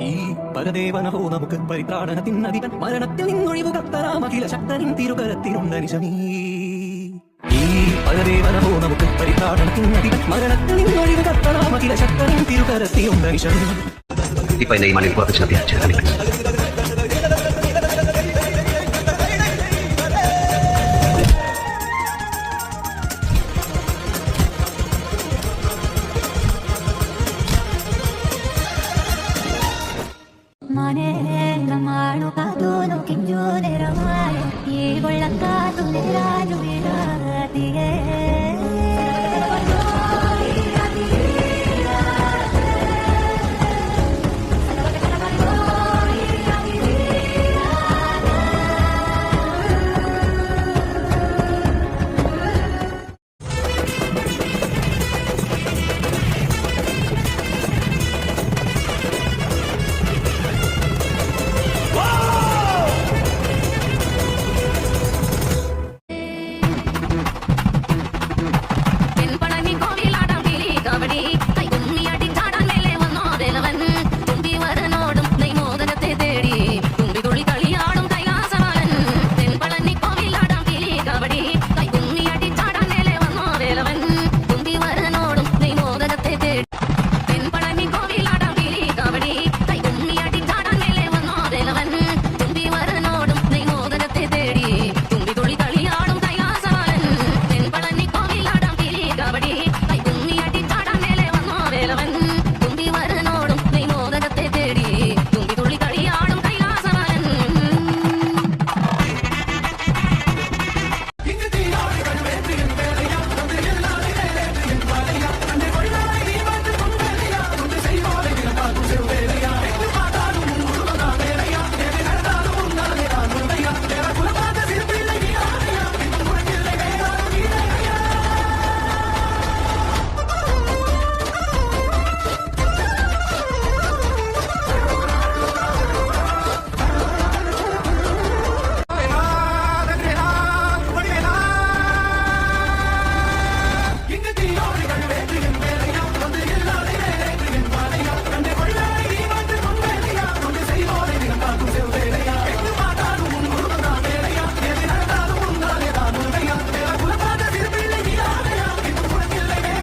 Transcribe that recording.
ഈ പരദേവനഹോ നമുക്ക് പരിത്രാണത്തിനധിപൻ മരണത്തിൽ നിന്നൊഴിവ് കർത്തരാമഖില ശക്തനിൻ തിരുകരത്തിലുണ്ട് നിശമീ. ഈ പരദേവനഹോ നമുക്ക് പരിത്രാണത്തിനധിപൻ മരണത്തിൽ നിന്നൊഴിവ് കർത്തരാമഖില ശക്തനിൻ തിരുകരത്തിലുണ്ട് നിശമീ. Ipa na imanin ko at sinabi at siya. Manera mano kaduno kinjone ramay, igolang katunera jumira tige.